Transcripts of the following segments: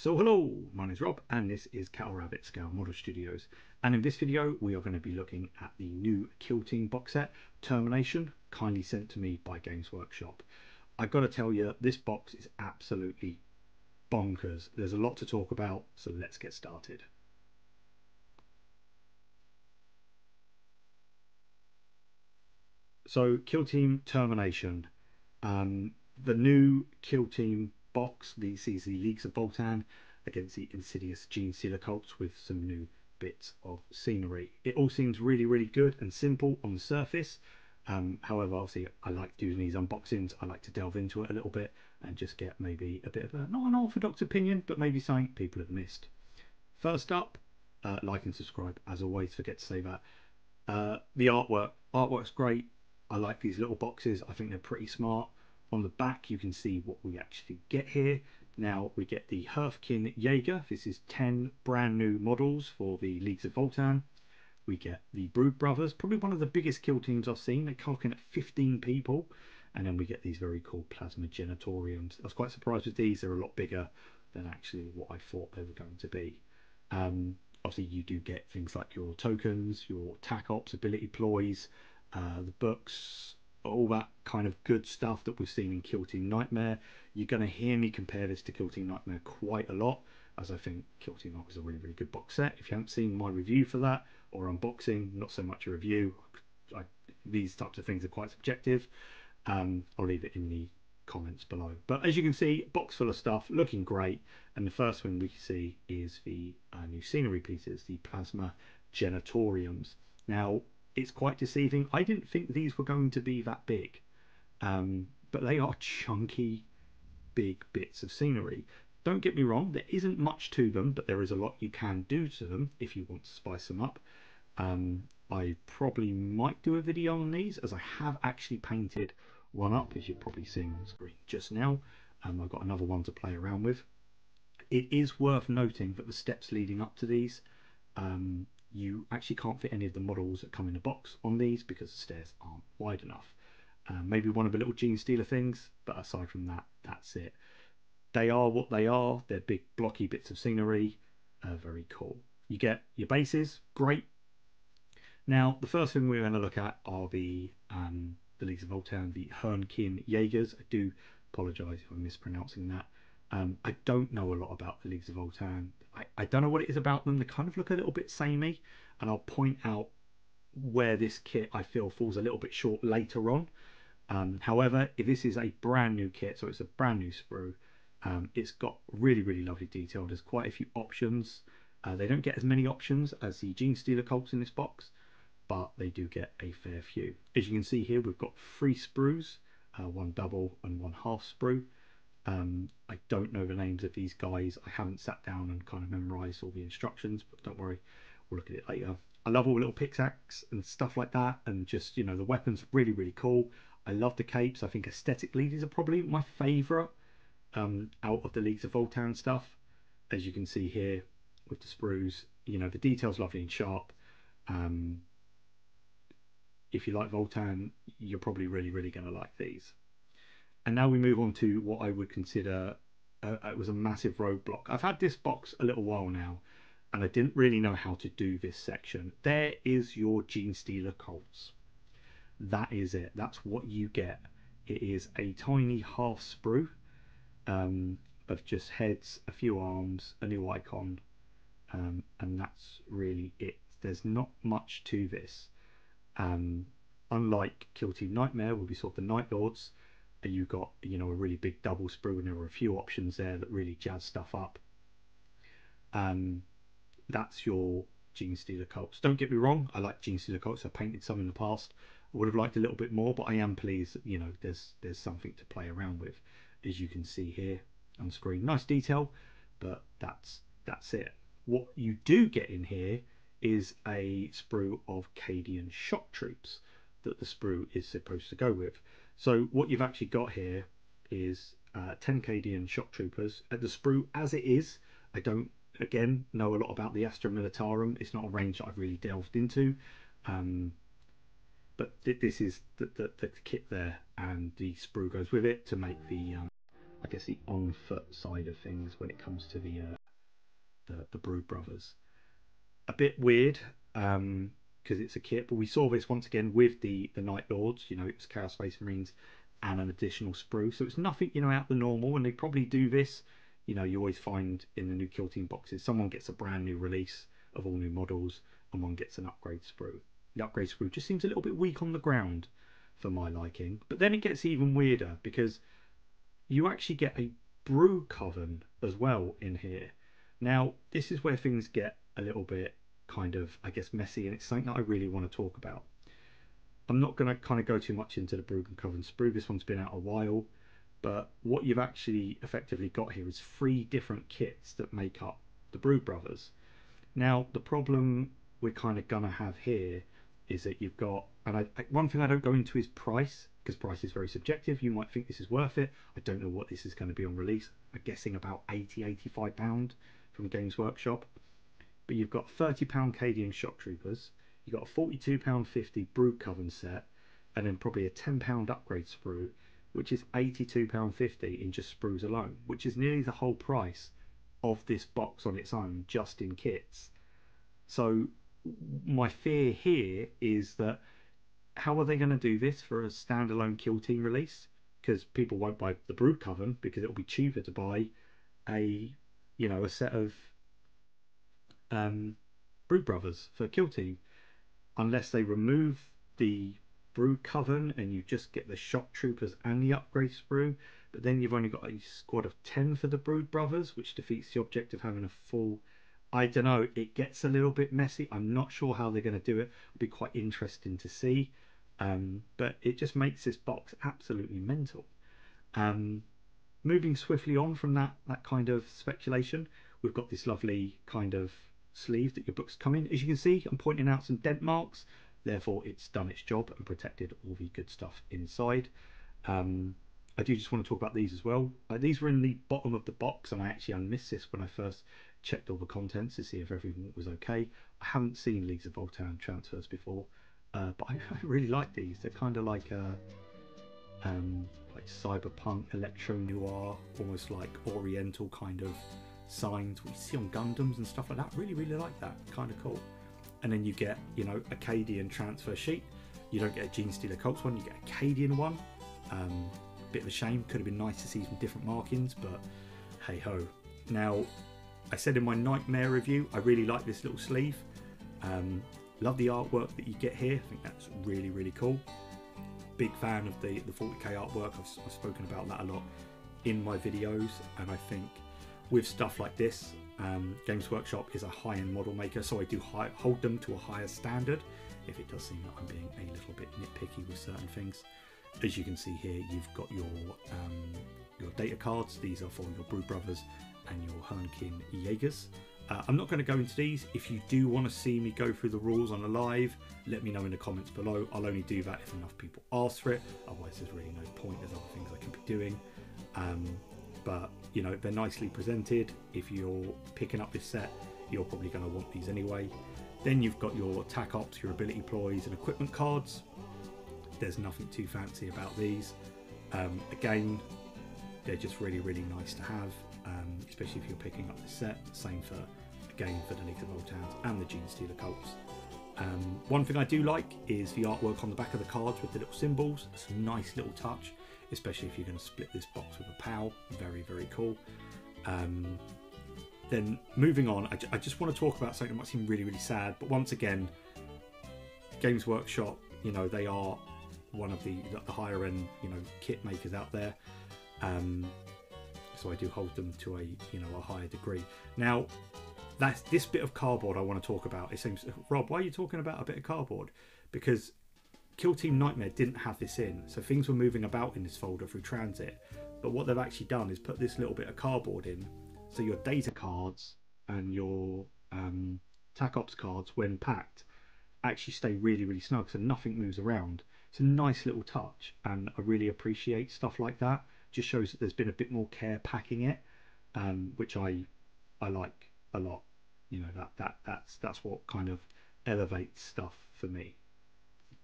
So hello, my name is Rob and this is Cattle Rabbit Scale Model Studios, and in this video we are going to be looking at the new Kill Team box set Termination, kindly sent to me by Games Workshop. I've got to tell you, this box is absolutely bonkers. There's a lot to talk about, so let's get started. So Kill Team Termination, the new Kill Team box. This is the Leagues of Votann against the Insidious Genestealer cults with some new bits of scenery. It all seems really good and simple on the surface. However, obviously I like doing these unboxings. I like to delve into it a little bit and just get maybe a bit of a, not an orthodox opinion, but maybe something people have missed. First up, like and subscribe as always, forget to say that. The artwork's great. I like these little boxes. I think they're pretty smart. On the back you can see what we actually get here. Now we get the Hearthkin Jaeger. This is 10 brand new models for the Leagues of Votann. We get the Brood Brothers, probably one of the biggest kill teams I've seen. They're clocking at 15 people. And then we get these very cool Plasma Genitoriums. I was quite surprised with these. They're a lot bigger than actually what I thought they were going to be. Obviously you do get things like your tokens, your tac ops, ability ploys, the books, all that kind of good stuff that we've seen in Kill Team Nightmare. You're going to hear me compare this to Kill Team Nightmare quite a lot, as I think Kill Team Nightmare is a really good box set. If you haven't seen my review for that, or unboxing, not so much a review, these types of things are quite subjective. I'll leave it in the comments below. But as you can see, box full of stuff, looking great. And the first thing we see is the new scenery pieces, the Plasma Genitoriums. Now, it's quite deceiving. I didn't think these were going to be that big, but they are chunky, big bits of scenery. Don't get me wrong, there isn't much to them, but there is a lot you can do to them if you want to spice them up. I probably might do a video on these, as I have actually painted one up, as you're probably seeing on the screen just now. I've got another one to play around with. It is worth noting that the steps leading up to these, you actually can't fit any of the models that come in the box on these because the stairs aren't wide enough. Maybe one of the little Genestealer things, but aside from that, that's it. They are what they are. They're big blocky bits of scenery. Very cool. You get your bases, great. Now, the first thing we're going to look at are the Leagues of Votann, the Hearthkin Jaegers. I do apologise if I'm mispronouncing that. I don't know a lot about the Leagues of Votann. I don't know what it is about them. They kind of look a little bit samey, and I'll point out where this kit I feel falls a little bit short later on. However, if this is a brand new kit, so it's a brand new sprue, it's got really lovely detail. There's quite a few options. They don't get as many options as the Genestealer cults in this box, but they do get a fair few. As you can see here, we've got 3 sprues, one double and one half sprue. I don't know the names of these guys. I haven't sat down and kind of memorized all the instructions, but don't worry, we'll look at it later. I love all the little pickaxe and stuff like that, and just, you know, the weapons really cool. I love the capes. I think aesthetically these are probably my favourite out of the Leagues of Votann stuff. As you can see here with the sprues, you know, the detail's lovely and sharp. If you like Votann, you're probably really going to like these. And now we move on to what I would consider it was a massive roadblock. I've had this box a little while now, and I didn't really know how to do this section. There is your Genestealer cults. That is it. That's what you get. It is a tiny half sprue of just heads, a few arms, a new icon, and that's really it. There's not much to this. Unlike Kill Team Nightmare, where we saw the Night Lords, you got, you know, a really big double sprue, and there were a few options there that really jazz stuff up. That's your Genestealer cults. Don't get me wrong, I like Genestealer cults. I've painted some in the past. I would have liked a little bit more, but I am pleased that, you know, there's something to play around with, as you can see here on screen. Nice detail, but that's it. What you do get in here is a sprue of Cadian shock troops that the sprue is supposed to go with. So what you've actually got here is 10 Cadian shock troopers. The sprue as it is, I don't again know a lot about the Astra Militarum. It's not a range that I've really delved into, but this is the kit there, and the sprue goes with it to make I guess the on foot side of things when it comes to the Brood Brothers. A bit weird, because it's a kit, but we saw this once again with the Night Lords. You know, it was Chaos Space Marines and an additional sprue, so it's nothing, you know, out the normal. And they probably do this. You know, you always find in the new Kill Team boxes, someone gets a brand new release of all new models, and one gets an upgrade sprue. The upgrade sprue just seems a little bit weak on the ground for my liking. But then it gets even weirder because you actually get a brew coven as well in here. Now, this is where things get a little bit kind of, I guess, messy, and it's something that I really want to talk about. I'm not going to kind of go too much into the Brood and Coven sprue. This one's been out a while, but what you've actually effectively got here is 3 different kits that make up the Brood Brothers. Now, the problem we're kind of gonna have here is that you've got, and one thing I don't go into is price, because price is very subjective. You might think this is worth it. I don't know what this is going to be on release. I'm guessing about £80–85 from Games Workshop. But you've got £30 Cadian Shock Troopers, you've got a £42.50 Brood Coven set, and then probably a £10 upgrade sprue, which is £82.50 in just sprues alone, which is nearly the whole price of this box on its own, just in kits. So my fear here is that how are they going to do this for a standalone Kill Team release? Because people won't buy the Brood Coven because it'll be cheaper to buy a, you know, a set of Brood Brothers for Kill Team, unless they remove the Brood Coven and you just get the Shock Troopers and the upgrade sprue. But then you've only got a squad of 10 for the Brood Brothers, which defeats the object of having a full. I don't know, it gets a little bit messy. I'm not sure how they're going to do it. It'll be quite interesting to see. But it just makes this box absolutely mental. Moving swiftly on from that kind of speculation, we've got this lovely kind of sleeve that your books come in. As you can see, I'm pointing out some dent marks. Therefore, it's done its job and protected all the good stuff inside. I do just want to talk about these as well. These were in the bottom of the box, and I actually unmissed this when I first checked all the contents to see if everything was okay. I haven't seen Leagues of Votann transfers before, but I really like these. They're kind of like cyberpunk, electro noir, almost like oriental kind of signs we see on Gundams and stuff like that. Really, really like that. Kind of cool. And then you get, you know, a Cadian transfer sheet. You don't get a Genestealer Cults one, you get a Cadian one. Bit of a shame. Could have been nice to see some different markings, but hey ho. Now, I said in my Nightmare review, I really like this little sleeve. Love the artwork that you get here. I think that's really, really cool. Big fan of the 40k artwork. I've spoken about that a lot in my videos, and I think with stuff like this, Games Workshop is a high-end model maker, so I do hold them to a higher standard, if it does seem that I'm being a little bit nitpicky with certain things. As you can see here, you've got your data cards. These are for your Brood Brothers and your Hernkin Jaegers. I'm not going to go into these. If you do want to see me go through the rules on a live, let me know in the comments below. I'll only do that if enough people ask for it. Otherwise, there's really no point. There's other things I can be doing. But, you know, they're nicely presented. If you're picking up this set, you're probably going to want these anyway. Then you've got your attack ops, your ability ploys and equipment cards. There's nothing too fancy about these. Again, they're just really, really nice to have, especially if you're picking up this set. Same for, again, for the Leagues of Votann and the Genestealer Cults. One thing I do like is the artwork on the back of the cards with the little symbols. It's a nice little touch, especially if you're going to split this box with a PAL. Very, very cool. Then moving on, I just want to talk about something that might seem really, really sad, but once again, Games Workshop, you know, they are one of the higher end, you know, kit makers out there. So I do hold them to a higher degree. Now, that's this bit of cardboard I want to talk about. It seems, Rob, why are you talking about a bit of cardboard? Because Kill Team Nightmare didn't have this in, so things were moving about in this folder through transit. But what they've actually done is put this little bit of cardboard in, so your data cards and your TAC Ops cards, when packed, actually stay really, really snug, so nothing moves around. It's a nice little touch, and I really appreciate stuff like that. Just shows that there's been a bit more care packing it, which I like a lot. You know, that's what kind of elevates stuff for me.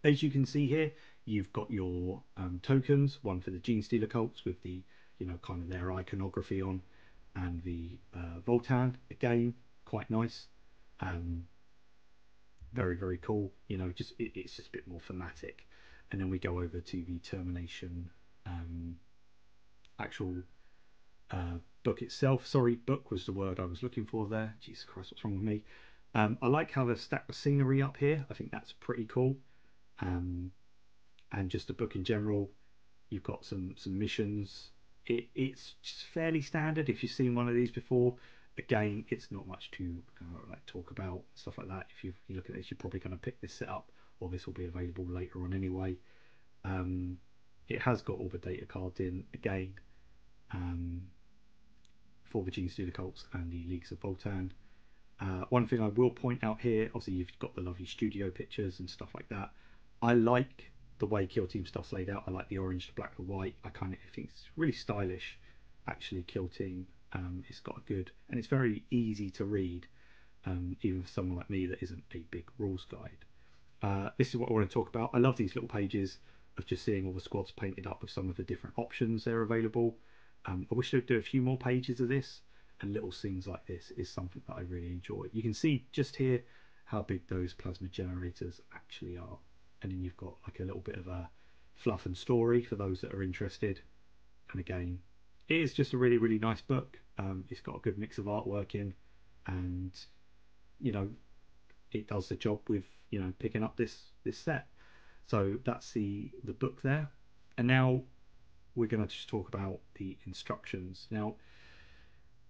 As you can see here, you've got your tokens, one for the Genestealer Cults with the you know, kind of their iconography on, and the Voltan again, quite nice. Um, very very cool. You know, just it's just a bit more thematic. And then we go over to the Termination actual book itself. Sorry, book was the word I was looking for there. Jesus Christ, what's wrong with me? I like how they've stacked the scenery up here. I think that's pretty cool. Um, and just the book in general. You've got some missions. It's just fairly standard. If you've seen one of these before, again, it's not much to like talk about stuff like that. If you look at this, you're probably going to pick this set up, or this will be available later on anyway. Um, it has got all the data cards in again um, for the Gene Stealer Colts and the Leagues of Voltan. One thing I will point out here, obviously you've got the lovely studio pictures and stuff like that. I like the way Kill Team stuff's laid out. I like the orange, the black, the white. I kind of think it's really stylish, actually. Kill Team. It's got a good, and it's very easy to read, even for someone like me that isn't a big rules guide. This is what I want to talk about. I love these little pages of just seeing all the squads painted up with some of the different options they're available. I wish they'd do a few more pages of this, and little things like this is something that I really enjoy. You can see just here how big those plasma generators actually are. And then you've got like a little bit of a fluff and story for those that are interested. And again, it is just a really, really nice book. It's got a good mix of artwork in, and you know, it does the job with, you know, picking up this set. So that's the book there. And now we're going to just talk about the instructions. Now,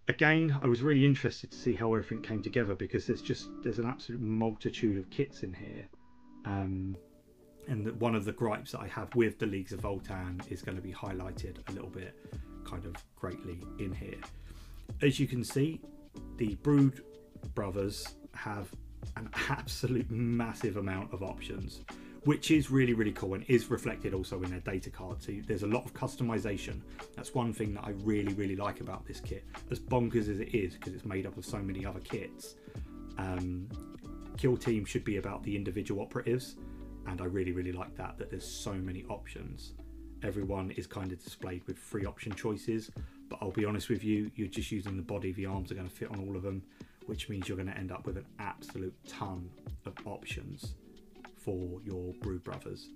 again, I was really interested to see how everything came together, because there's an absolute multitude of kits in here. And one of the gripes that I have with the Leagues of Voltan is going to be highlighted a little bit kind of greatly in here. As you can see, the Brood Brothers have an absolute massive amount of options, which is really, really cool, and is reflected also in their data card. So there's a lot of customization. That's one thing that I really, really like about this kit. As bonkers as it is, because it's made up of so many other kits, Kill Team should be about the individual operatives, and I really, really like that there's so many options. Everyone is kind of displayed with 3 option choices, but I'll be honest with you, you're just using the body. The arms are going to fit on all of them, which means you're going to end up with an absolute ton of options for your Brood Brothers.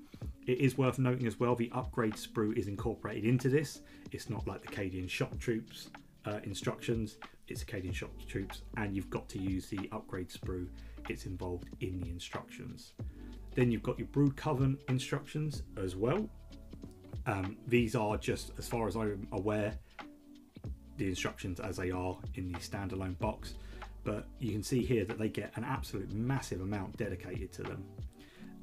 It is worth noting as well, the upgrade sprue is incorporated into this. It's not like the Cadian Shock Troops instructions. It's Cadian Shock Troops, and you've got to use the upgrade sprue. It's involved in the instructions. Then you've got your Brood Coven instructions as well. These are just, as far as I'm aware, the instructions as they are in the standalone box, but you can see here that they get an absolute massive amount dedicated to them.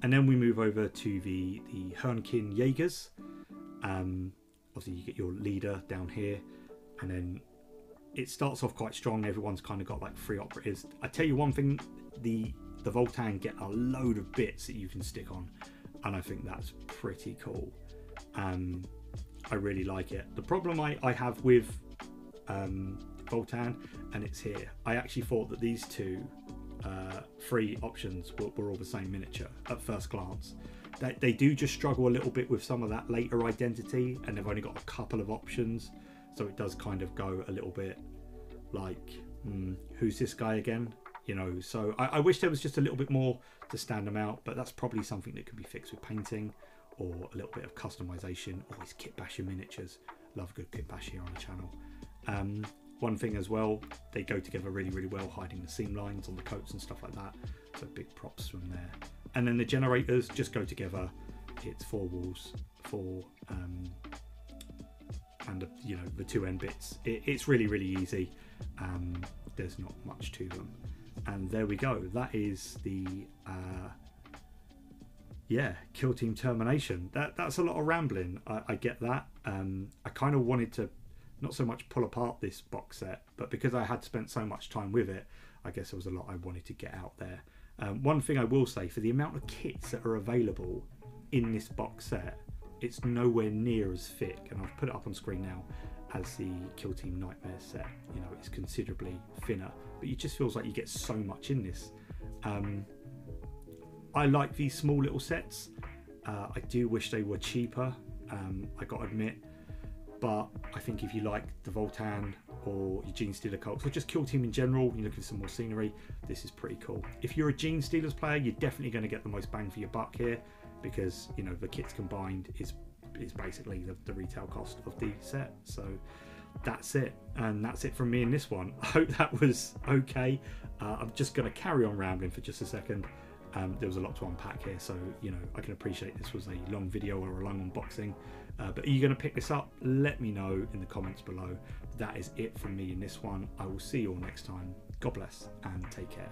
And then we move over to the Hernkin Jaegers. Obviously you get your leader down here, and then it starts off quite strong. Everyone's kind of got like 3 operatives. I tell you one thing, the Voltan get a load of bits that you can stick on, and I think that's pretty cool. I really like it. The problem I have with Voltan, and it's here, I actually thought that these 3 options were all the same miniature at first glance. They do just struggle a little bit with some of that later identity, and they've only got a couple of options, so it does kind of go a little bit like, who's this guy again? You know, so I wish there was just a little bit more to stand them out, but that's probably something that can be fixed with painting or a little bit of customization. Always Kit Basher miniatures. Love a good Kit Bash here on the channel. One thing as well, they go together really, really well, hiding the seam lines on the coats and stuff like that. So big props from there. And then the generators just go together. It's 4 walls, 4 and you know, the 2 end bits. It's really, really easy. There's not much to them. And there we go. That is the Kill Team Termination. That's a lot of rambling. I get that. I kind of wanted to not so much pull apart this box set, but because I had spent so much time with it, I guess there was a lot I wanted to get out there. One thing I will say, for the amount of kits that are available in this box set, it's nowhere near as thick, and I've put it up on screen now, as the Kill Team Nightmare set. You know, it's considerably thinner, but it just feels like you get so much in this. I like these small little sets. I do wish they were cheaper. I got to admit, but I think if you like the Voltan or your Genestealer Colts, or just Kill Team in general, you're looking for some more scenery, this is pretty cool. If you're a Genestealers player, you're definitely going to get the most bang for your buck here, because you know the kits combined is basically the retail cost of the set. So that's it, and that's it from me in this one. I hope that was okay. I'm just going to carry on rambling for just a second. There was a lot to unpack here, so you know I can appreciate this was a long video or a long unboxing, but are you going to pick this up? Let me know in the comments below. That is it from me in this one. I will see you all next time. God bless and take care.